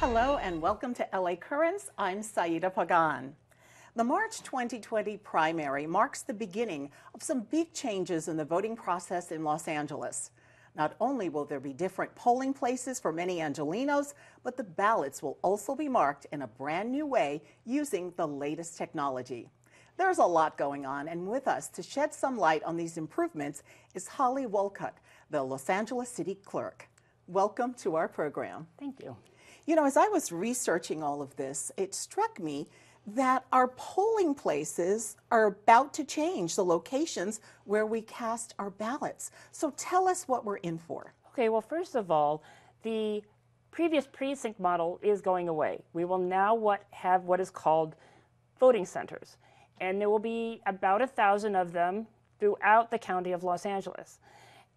Hello and welcome to LA Currents. I'm Saida Pagan. The March 2020 primary marks the beginning of some big changes in the voting process in Los Angeles. Not only will there be different polling places for many Angelenos, but the ballots will also be marked in a brand new way using the latest technology. There's a lot going on, and with us to shed some light on these improvements is Holly Wolcott, the Los Angeles City Clerk. Welcome to our program. Thank you. You know, as I was researching all of this, it struck me that our polling places are about to change, the locations where we cast our ballots. So tell us what we're in for. Okay, well, first of all, the previous precinct model is going away. We will now have what is called voting centers, and there will be about 1,000 of them throughout the county of Los Angeles.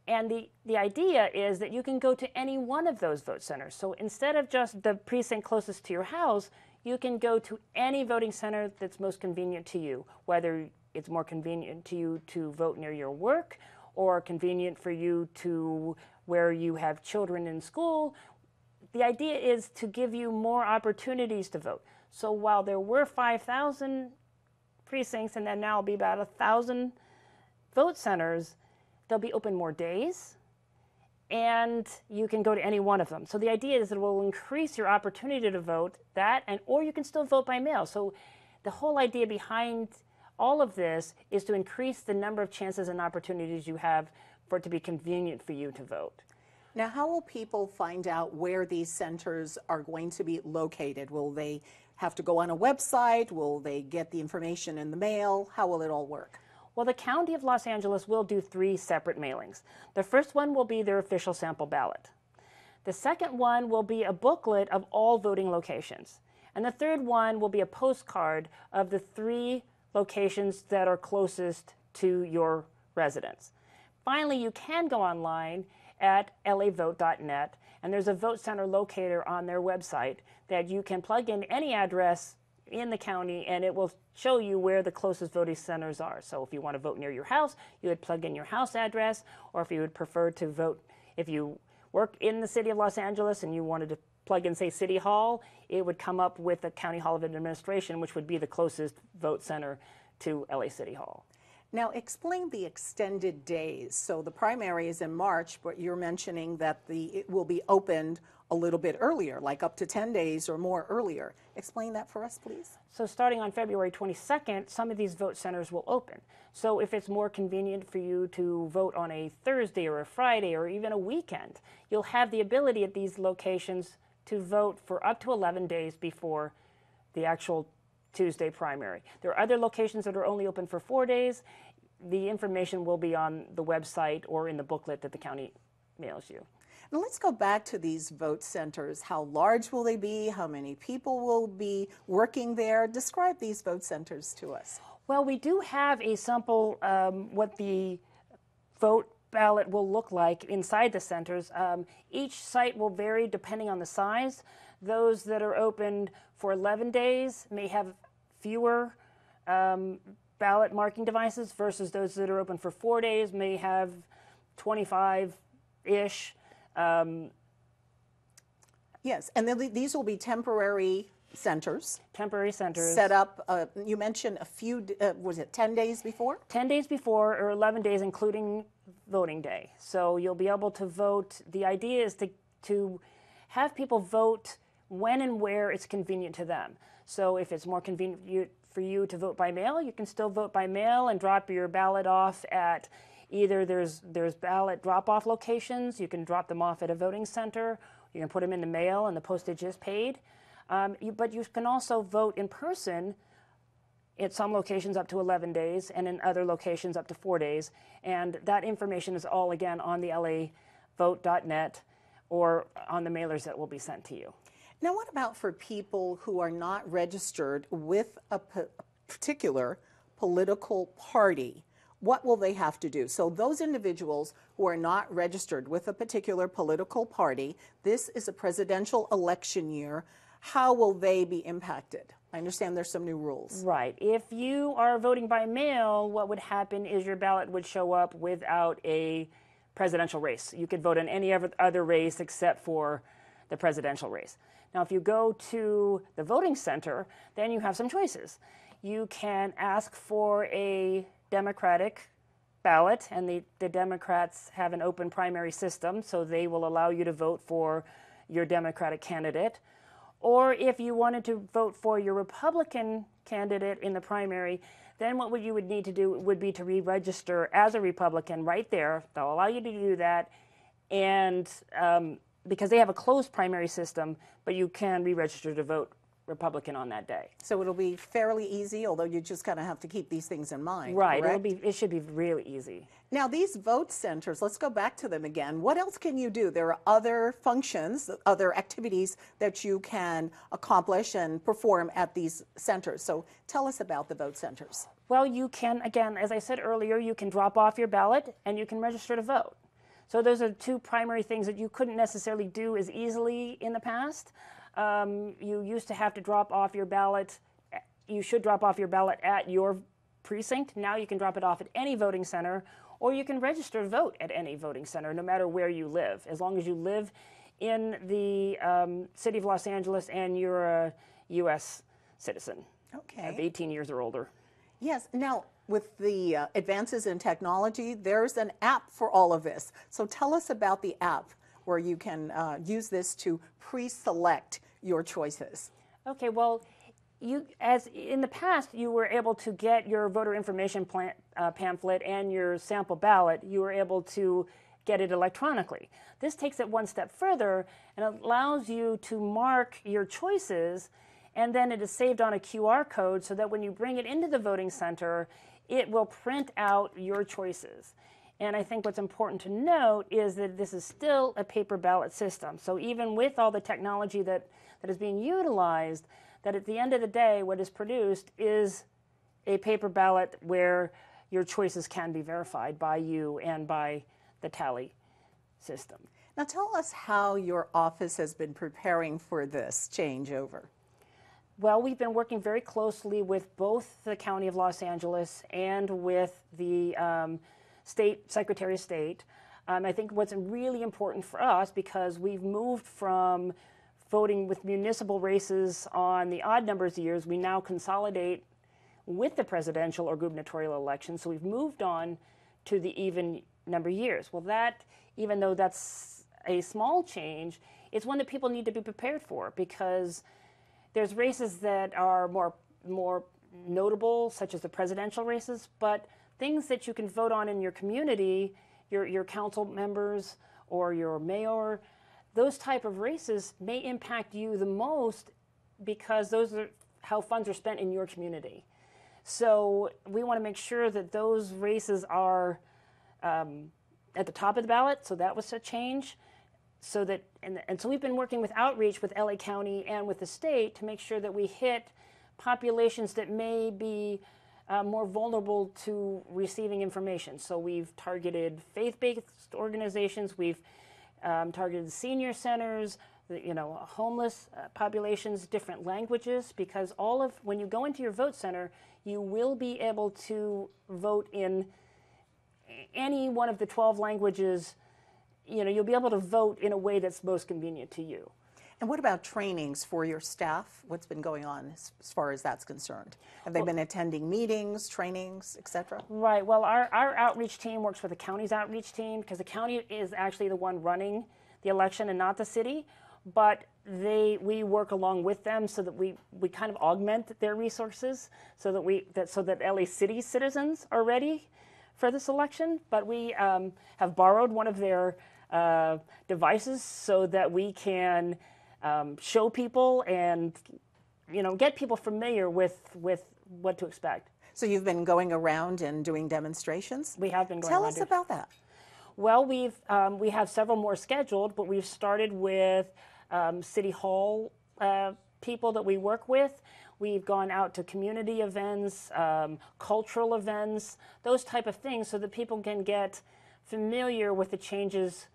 And the idea is that you can go to any one of those vote centers. So instead of just the precinct closest to your house, you can go to any voting center that's most convenient to you, whether it's more convenient to you to vote near your work or convenient for you to where you have children in school. The idea is to give you more opportunities to vote. So while there were 5,000 precincts and then now will be about 1,000 vote centers, they'll be open more days, and you can go to any one of them. So the idea is that it will increase your opportunity to vote or you can still vote by mail. So the whole idea behind all of this is to increase the number of chances and opportunities you have for it to be convenient for you to vote. Now, how will people find out where these centers are going to be located? Will they have to go on a website? Will they get the information in the mail? How will it all work? Well, the County of Los Angeles will do 3 separate mailings. The first one will be their official sample ballot. The second one will be a booklet of all voting locations. And the third one will be a postcard of the 3 locations that are closest to your residence. Finally, you can go online at lavote.net, and there's a vote center locator on their website that you can plug in any address in the county, and it will show you where the closest voting centers are. So if you want to vote near your house, you would plug in your house address, or if you would prefer to vote, if you work in the city of Los Angeles and you wanted to plug in, say, City Hall, it would come up with the County Hall of Administration, which would be the closest vote center to LA City Hall. Now, explain the extended days. So the primary is in March, but you're mentioning that it will be opened a little bit earlier, like up to 10 days or more earlier. Explain that for us, please. So starting on February 22nd, some of these vote centers will open. So if it's more convenient for you to vote on a Thursday or a Friday or even a weekend, you'll have the ability at these locations to vote for up to 11 days before the actual Tuesday primary. There are other locations that are only open for 4 days. The information will be on the website or in the booklet that the county mails you. Now let's go back to these vote centers. How large will they be? How many people will be working there? Describe these vote centers to us. Well, we do have a sample what the vote ballot will look like inside the centers. Each site will vary depending on the size. Those that are open for 11 days may have fewer ballot marking devices versus those that are open for 4 days may have 25-ish. Yes, and then these will be temporary centers. Temporary centers. Set up, you mentioned a few, was it 10 days before? 10 days before or 11 days including voting day. So you'll be able to vote. The idea is to have people vote when and where it's convenient to them. So if it's more convenient for you to vote by mail, you can still vote by mail and drop your ballot off at either there's ballot drop-off locations. You can drop them off at a voting center. You can put them in the mail and the postage is paid. But you can also vote in person at some locations up to 11 days and in other locations up to 4 days. And that information is all, again, on the lavote.net or on the mailers that will be sent to you. Now, what about for people who are not registered with a particular political party? What will they have to do? So those individuals who are not registered with a particular political party, this is a presidential election year, how will they be impacted? I understand there's some new rules. Right. If you are voting by mail, what would happen is your ballot would show up without a presidential race. You could vote in any other race except for the presidential race. Now, if you go to the voting center, then you have some choices. You can ask for a Democratic ballot, and the Democrats have an open primary system, so they will allow you to vote for your Democratic candidate. Or if you wanted to vote for your Republican candidate in the primary, then what you would need to do would be to re-register as a Republican right there. They'll allow you to do that, and because they have a closed primary system, but you can re-register to vote Republican on that day. So it'll be fairly easy, although you just kind of have to keep these things in mind. Right, correct? it should be really easy. Now, these vote centers, let's go back to them again. What else can you do? There are other functions, other activities that you can accomplish and perform at these centers. So tell us about the vote centers. Well, you can, again, as I said earlier, you can drop off your ballot and you can register to vote. So those are two primary things that you couldn't necessarily do as easily in the past. You used to have to drop off your ballot. You should drop off your ballot at your precinct. Now you can drop it off at any voting center, or you can register to vote at any voting center, no matter where you live, as long as you live in the city of Los Angeles and you're a U.S. citizen of 18 years or older. Yes. Now, with the advances in technology, there's an app for all of this. So tell us about the app where you can use this to pre-select your choices. Okay, well, as in the past, you were able to get your voter information pamphlet and your sample ballot. You were able to get it electronically. This takes it one step further and allows you to mark your choices, and then it is saved on a QR code so that when you bring it into the voting center, it will print out your choices. And I think what's important to note is that this is still a paper ballot system. So even with all the technology that is being utilized, that at the end of the day, what is produced is a paper ballot where your choices can be verified by you and by the tally system. Now tell us how your office has been preparing for this changeover. Well, we've been working very closely with both the County of Los Angeles and with the State Secretary of State. I think what's really important for us, because we've moved from voting with municipal races on the odd numbers of years, we now consolidate with the presidential or gubernatorial elections. So we've moved on to the even number years. Well, that, even though that's a small change, it's one that people need to be prepared for, because there's races that are more notable, such as the presidential races, but things that you can vote on in your community, your council members or your mayor, those type of races may impact you the most, because those are how funds are spent in your community. So we want to make sure that those races are at the top of the ballot. So that was a change. So that and so we've been working with outreach with LA County and with the state to make sure that we hit populations that may be more vulnerable to receiving information. So we've targeted faith-based organizations, we've targeted senior centers, homeless populations, different languages, because when you go into your vote center, you will be able to vote in any one of the 12 languages. You'll be able to vote in a way that's most convenient to you. And what about trainings for your staff? What's been going on as far as that's concerned? Have they been attending meetings, trainings, etc.? Right. Well, our outreach team works with the county's outreach team, because the county is actually the one running the election and not the city. But we work along with them so that we kind of augment their resources so that LA City citizens are ready for this election. But we have borrowed one of their devices so that we can show people and get people familiar with what to expect. So you've been going around and doing demonstrations? We have been going Tell around. us about that. Well, we have several more scheduled, but we've started with City Hall people that we work with. We've gone out to community events, cultural events, those type of things, so that people can get familiar with the changes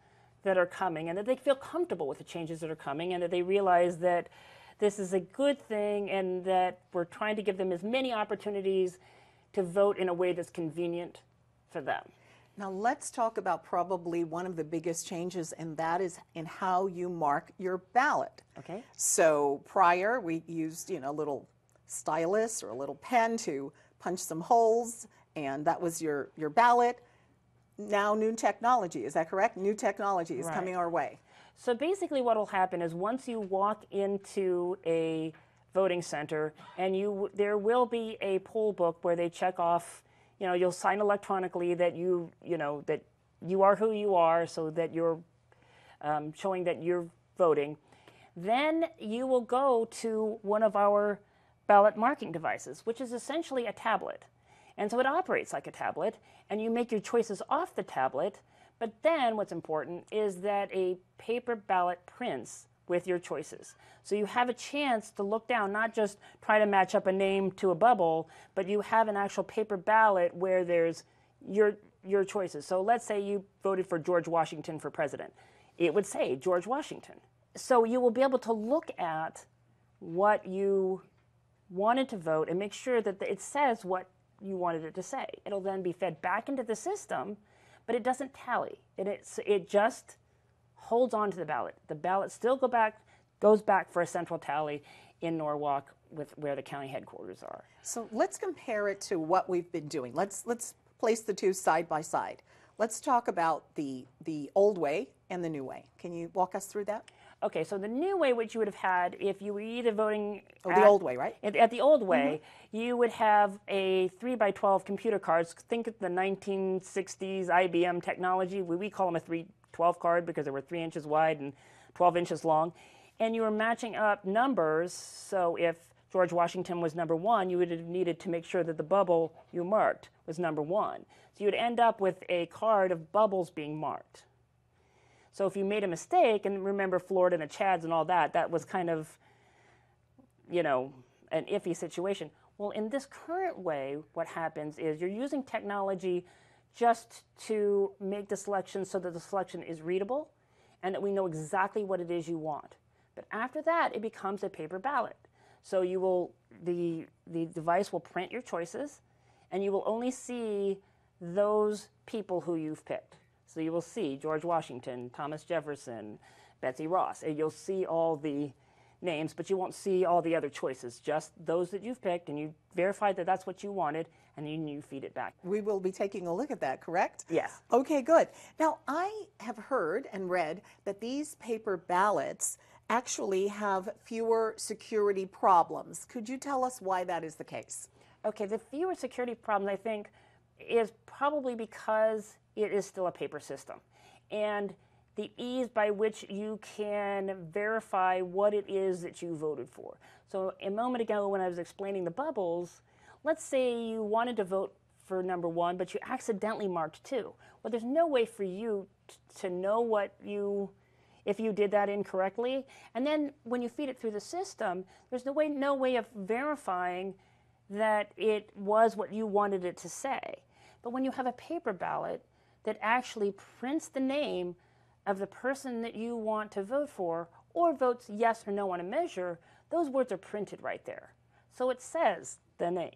that are coming, and that they feel comfortable with the changes that are coming, and that they realize that this is a good thing, and that we're trying to give them as many opportunities to vote in a way that's convenient for them. Now let's talk about probably one of the biggest changes, and that is in how you mark your ballot. Okay. So prior, we used, a little stylus or a little pen to punch some holes, and that was your ballot. Now new technology, is that correct? New technology is coming our way. So basically what will happen is once you walk into a voting center, and there will be a poll book where they check off, you'll sign electronically that that you are who you are, so that you're showing that you're voting. Then you will go to one of our ballot marking devices, which is essentially a tablet. And so it operates like a tablet, and you make your choices off the tablet, but then what's important is that a paper ballot prints with your choices. So you have a chance to look down, not just try to match up a name to a bubble, but you have an actual paper ballot where there's your choices. So let's say you voted for George Washington for president. It would say George Washington. So you will be able to look at what you wanted to vote and make sure that it says what you wanted it to say. It'll then be fed back into the system, but it doesn't tally. It just holds on to the ballot. The ballot still goes back for a central tally in Norwalk with where the county headquarters are. So let's compare it to what we've been doing. Let's place the two side by side. Let's talk about the old way and the new way. Can you walk us through that? Okay, so the new way, which you would have had if you were either voting the old way, right? At the old way, you would have a 3x12 computer cards. Think of the 1960s IBM technology. We call them a 312 card because they were 3 inches wide and 12 inches long. And you were matching up numbers. So if George Washington was number 1, you would have needed to make sure that the bubble you marked was number 1. So you would end up with a card of bubbles being marked. So if you made a mistake, and remember Florida and the Chads and all that, that was kind of, an iffy situation. Well, in this current way, what happens is you're using technology just to make the selection so that the selection is readable and that we know exactly what it is you want. But after that, it becomes a paper ballot. So the device will print your choices, and you will only see those people who you've picked. So you will see George Washington, Thomas Jefferson, Betsy Ross. And you'll see all the names, but you won't see all the other choices, just those that you've picked, and you verified that that's what you wanted, and then you feed it back. We will be taking a look at that, correct? Yes. Okay, good. Now, I have heard and read that these paper ballots actually have fewer security problems. Could you tell us why that is the case? Okay, the fewer security problems, I think, is probably because it is still a paper system. And the ease by which you can verify what it is that you voted for. So a moment ago when I was explaining the bubbles, let's say you wanted to vote for number 1, but you accidentally marked 2. Well, there's no way for you to know if you did that incorrectly. And then when you feed it through the system, there's no way of verifying that it was what you wanted it to say. But when you have a paper ballot that actually prints the name of the person that you want to vote for, or votes yes or no on a measure, those words are printed right there. So it says the name.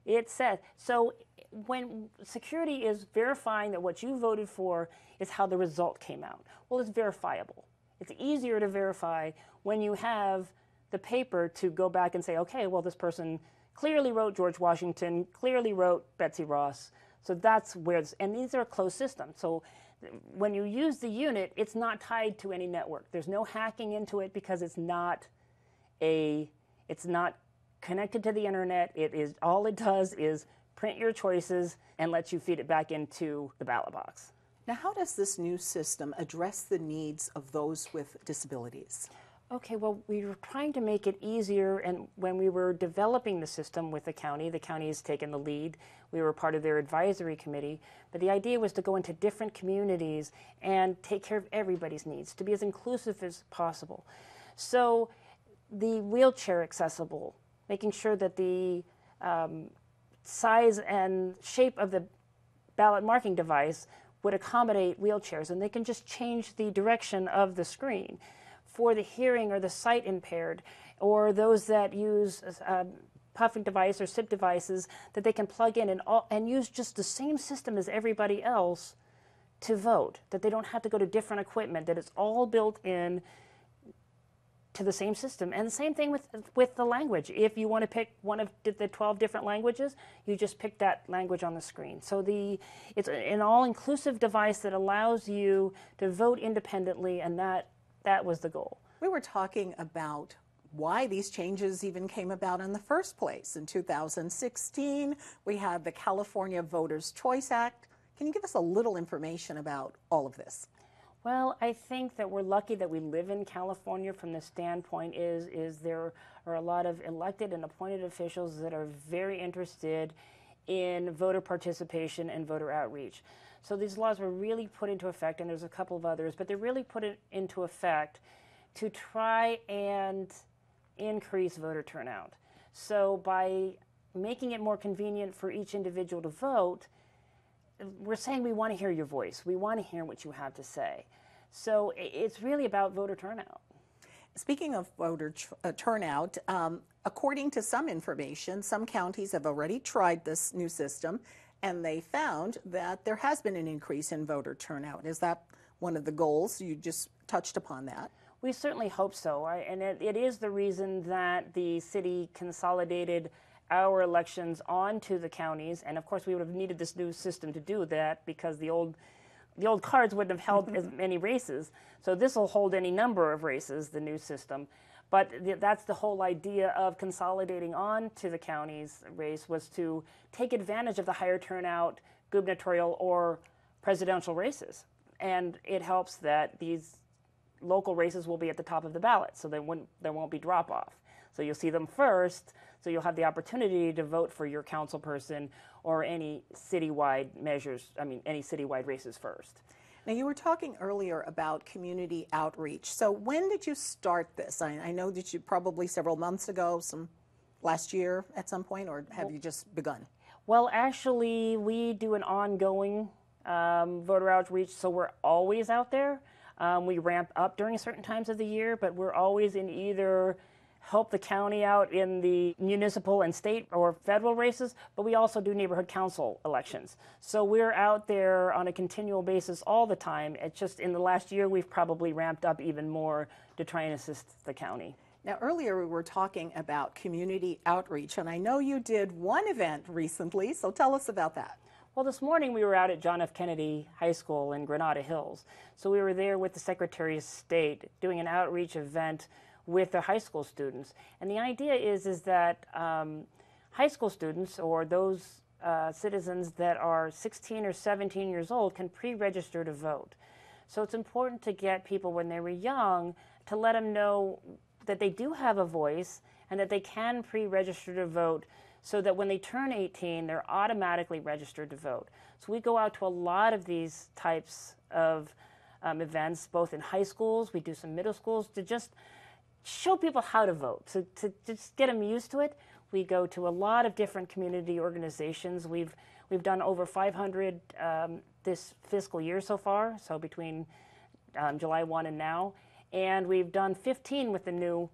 It says, so when security is verifying that what you voted for is how the result came out, well, it's verifiable. It's easier to verify when you have the paper to go back and say, okay, well, this person clearly wrote George Washington, clearly wrote Betsy Ross. So that's where, and these are a closed systems. So when you use the unit, it's not tied to any network. There's no hacking into it because it's not connected to the internet. All it does is print your choices and lets you feed it back into the ballot box. Now, how does this new system address the needs of those with disabilities? Okay, well, we were trying to make it easier, and when we were developing the system with the county has taken the lead. We were part of their advisory committee, but the idea was to go into different communities and take care of everybody's needs, to be as inclusive as possible. So the wheelchair accessible, making sure that the size and shape of the ballot marking device would accommodate wheelchairs, and they can just change the direction of the screen. For the hearing or the sight impaired, or those that use puffing device or sip devices that they can plug in and use just the same system as everybody else to vote, that they don't have to go to different equipment, that it's all built in to the same system. And the same thing with the language. If you want to pick one of the 12 different languages, you just pick that language on the screen. So it's an all-inclusive device that allows you to vote independently, and that was the goal. We were talking about why these changes even came about in the first place. In 2016, we had the California Voters' Choice Act. Can you give us a little information about all of this? Well, I think that we're lucky that we live in California from the standpoint is there are a lot of elected and appointed officials that are very interested in voter participation and voter outreach. So these laws were really put into effect, and there's a couple of others, but they really put it into effect to try and increase voter turnout. So by making it more convenient for each individual to vote, we're saying we want to hear your voice. We want to hear what you have to say. So it's really about voter turnout. Speaking of voter turnout, according to some information, some counties have already tried this new system, and they found that there has been an increase in voter turnout. Is that one of the goals? You just touched upon that. We certainly hope so. And it is the reason that the city consolidated our elections onto the counties, and of course we would have needed this new system to do that because the old cards wouldn't have held as many races. So this will hold any number of races, the new system. But that's the whole idea of consolidating onto the counties race, was to take advantage of the higher turnout gubernatorial or presidential races. And it helps that these local races will be at the top of the ballot, so there won't be drop-off. So you'll see them first, so you'll have the opportunity to vote for your council person or any citywide any citywide races first. Now, you were talking earlier about community outreach. So when did you start this? I know that you probably several months ago, last year at some point, or have you just begun? Well, actually, we do an ongoing voter outreach, so we're always out there. We ramp up during certain times of the year, but we're always in either help the county out in the municipal and state or federal races, but we also do neighborhood council elections. So we're out there on a continual basis all the time. It's just in the last year we've probably ramped up even more to try and assist the county. Now, earlier we were talking about community outreach, and I know you did one event recently, so tell us about that. Well, this morning we were out at John F. Kennedy High School in Granada Hills. So we were there with the Secretary of State doing an outreach event with the high school students. And the idea is that high school students, or those citizens that are 16 or 17 years old, can pre-register to vote. So it's important to get people when they were young to let them know that they do have a voice and that they can pre-register to vote, so that when they turn 18, they're automatically registered to vote. So we go out to a lot of these types of events, both in high schools, we do some middle schools, to just show people how to vote, to just get them used to it. We go to a lot of different community organizations. We've done over 500 this fiscal year so far, so between July 1 and now. And we've done 15 with the new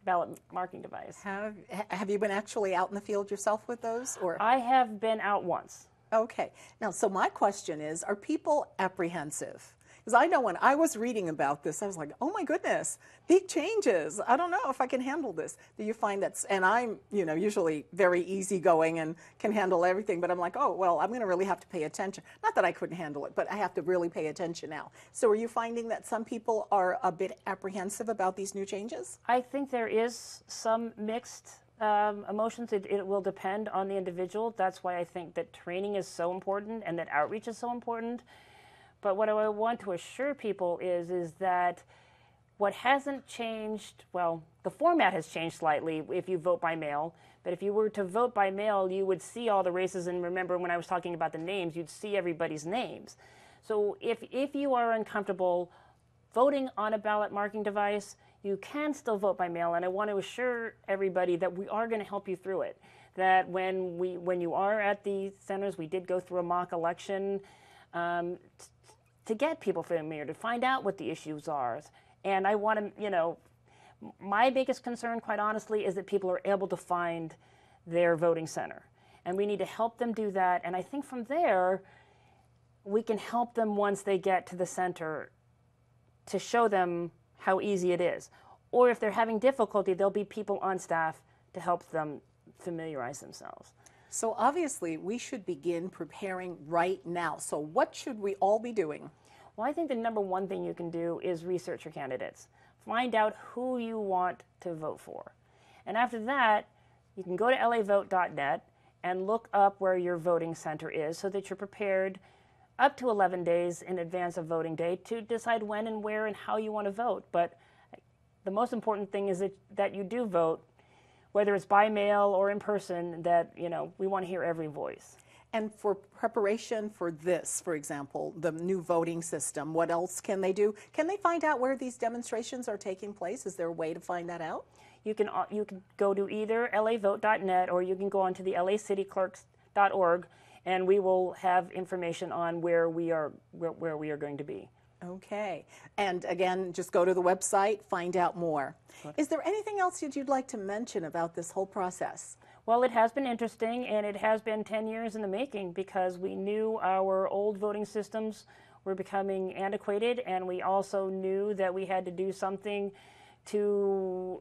ballot marking device. Have you been actually out in the field yourself with those? Or? I have been out once. Okay. Now, so my question is, are people apprehensive? Because I know when I was reading about this, I was like, oh my goodness, big changes. I don't know if I can handle this. Do you find that, and I'm, usually very easygoing and can handle everything, but I'm like, oh, well, I'm going to really have to pay attention. Not that I couldn't handle it, but I have to really pay attention now. So are you finding that some people are a bit apprehensive about these new changes? I think there is some mixed emotions. It will depend on the individual. That's why I think that training is so important and that outreach is so important. But what I want to assure people is that what hasn't changed, well, the format has changed slightly if you vote by mail. But if you were to vote by mail, you would see all the races. And remember, when I was talking about the names, you'd see everybody's names. So if you are uncomfortable voting on a ballot marking device, you can still vote by mail. And I want to assure everybody that we are going to help you through it. That when you are at the centers, we did go through a mock election to get people familiar, to find out what the issues are. And I want to, My biggest concern, quite honestly, is that people are able to find their voting center. And we need to help them do that. And I think from there, we can help them once they get to the center to show them how easy it is. Or if they're having difficulty, there'll be people on staff to help them familiarize themselves. So obviously, we should begin preparing right now. So what should we all be doing? Well, I think the number one thing you can do is research your candidates. Find out who you want to vote for. And after that, you can go to lavote.net and look up where your voting center is so that you're prepared up to 11 days in advance of voting day to decide when and where and how you want to vote. But the most important thing is that you do vote, whether it's by mail or in person, that, we want to hear every voice. And for preparation for this, for example, the new voting system, what else can they do? Can they find out where these demonstrations are taking place? Is there a way to find that out? You can go to either lavote.net or you can go onto the lacityclerks.org, and we will have information on where we are going to be. Okay. And again, just go to the website, find out more. Okay. Is there anything else that you'd like to mention about this whole process? Well, it has been interesting, and it has been 10 years in the making because we knew our old voting systems were becoming antiquated, and we also knew that we had to do something to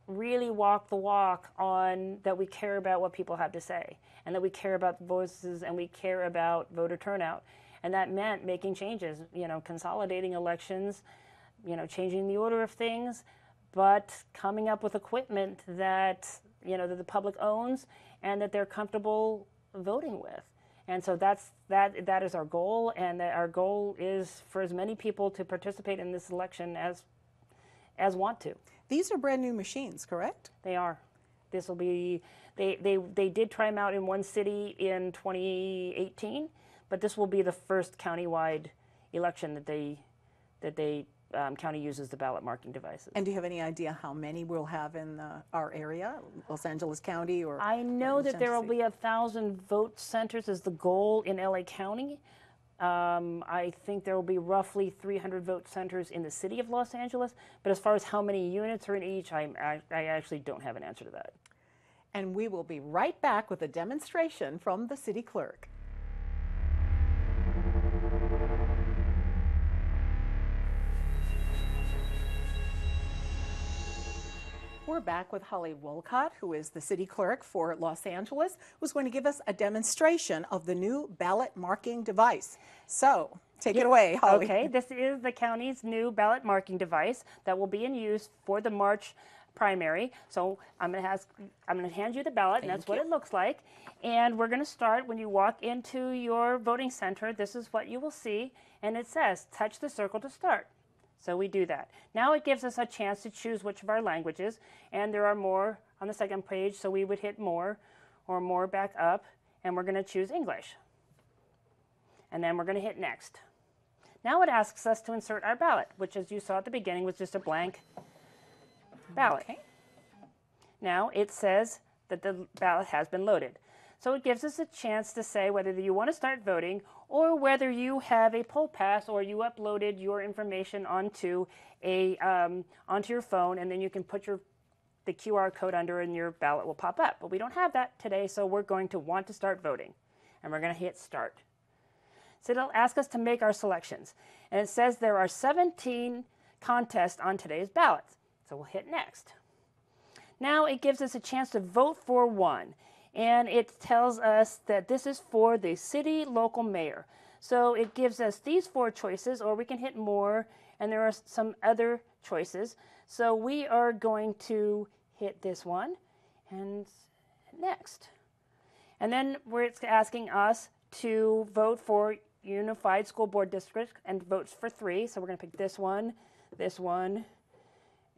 really walk the walk on that we care about what people have to say, and that we care about the voices, and we care about voter turnout. And that meant making changes, consolidating elections, changing the order of things, but coming up with equipment that, that the public owns and that they're comfortable voting with. And so that is our goal, and that our goal is for as many people to participate in this election as want to. These are brand new machines, correct? They are. This will be, they did try them out in one city in 2018, but this will be the first countywide election that the county uses the ballot marking devices. And do you have any idea how many we'll have in our area, Los Angeles County? Or I know that there will be 1,000 vote centers is the goal in LA County. I think there will be roughly 300 vote centers in the city of Los Angeles, but as far as how many units are in each, I actually don't have an answer to that. And we will be right back with a demonstration from the city clerk. We're back with Holly Wolcott, who is the city clerk for Los Angeles, who's going to give us a demonstration of the new ballot marking device. So, take it away, Holly. Okay, this is the county's new ballot marking device that will be in use for the March primary. So I'm going to hand you the ballot, and that's what it looks like. And we're going to start when you walk into your voting center. This is what you will see, and it says, touch the circle to start. So we do that. Now it gives us a chance to choose which of our languages, and there are more on the second page, so we would hit more or more back up, and we're going to choose English. And then we're going to hit next. Now it asks us to insert our ballot, which, as you saw at the beginning, was just a blank ballot. Okay. Now it says that the ballot has been loaded. So it gives us a chance to say whether you want to start voting or whether you have a poll pass or you uploaded your information onto your phone, and then you can put the QR code under and your ballot will pop up. But we don't have that today, so we're going to want to start voting. And we're going to hit start. So it'll ask us to make our selections. And it says there are 17 contests on today's ballot. So we'll hit next. Now it gives us a chance to vote for one. And it tells us that this is for the city local mayor. So it gives us these 4 choices, or we can hit more, and there are some other choices. So we are going to hit this one and next. And then it's asking us to vote for Unified School Board District and votes for 3. So we're going to pick this one,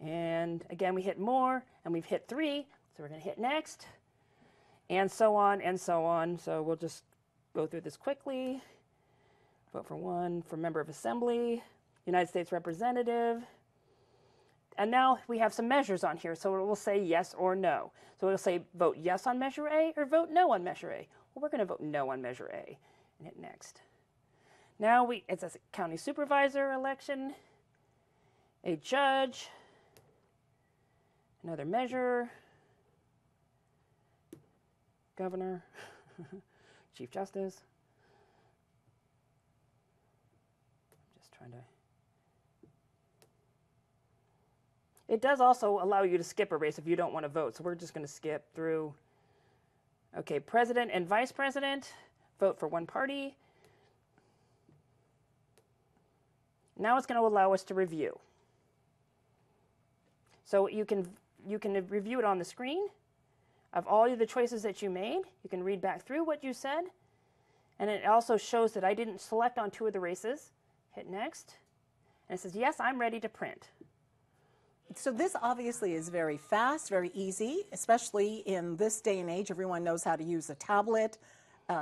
and again we hit more, and we've hit 3. So we're going to hit next. And so on and so on. So we'll just go through this quickly. Vote for 1 for member of assembly, United States representative. And now we have some measures on here. So it will say yes or no. So it'll say vote yes on measure A or vote no on measure A. Well, we're going to vote no on measure A and hit next. Now it says county supervisor election, a judge, Another measure. Governor. Chief Justice. I'm just trying to... It does also allow you to skip a race if you don't want to vote. So we're just going to skip through. Okay, president and vice president. Vote for one party. Now it's going to allow us to review. So you can review it on the screen of all of the choices that you made. You can read back through what you said. And it also shows that I didn't select on 2 of the races. Hit next. And it says, yes, I'm ready to print. So this obviously is very fast, very easy, especially in this day and age. Everyone knows how to use a tablet.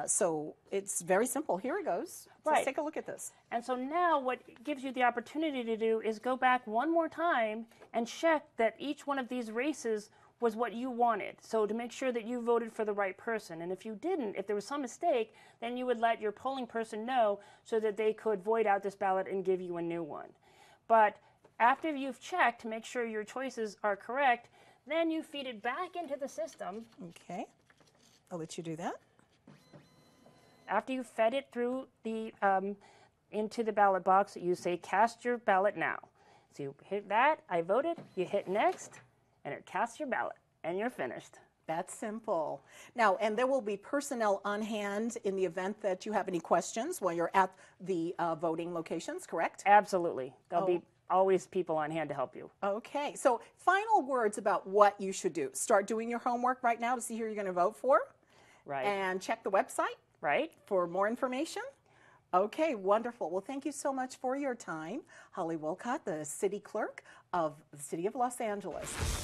So it's very simple. Here it goes. Right. Let's take a look at this. And so now what it gives you the opportunity to do is go back one more time and check that each one of these races was what you wanted. So to make sure that you voted for the right person. And if you didn't, if there was some mistake, then you would let your polling person know so that they could void out this ballot and give you a new one. But after you've checked to make sure your choices are correct, then you feed it back into the system. Okay. I'll let you do that. After you've fed it through the into the ballot box, you say, cast your ballot now. So you hit that, I voted, you hit next, and it casts your ballot, and you're finished. That's simple. Now, and there will be personnel on hand in the event that you have any questions while you're at the voting locations, correct? Absolutely. There'll be always people on hand to help you. Okay, so final words about what you should do. Start doing your homework right now to see who you're going to vote for. Right. And check the website. Right. For more information. Okay, wonderful. Well, thank you so much for your time. Holly Wolcott, the City Clerk of the City of Los Angeles.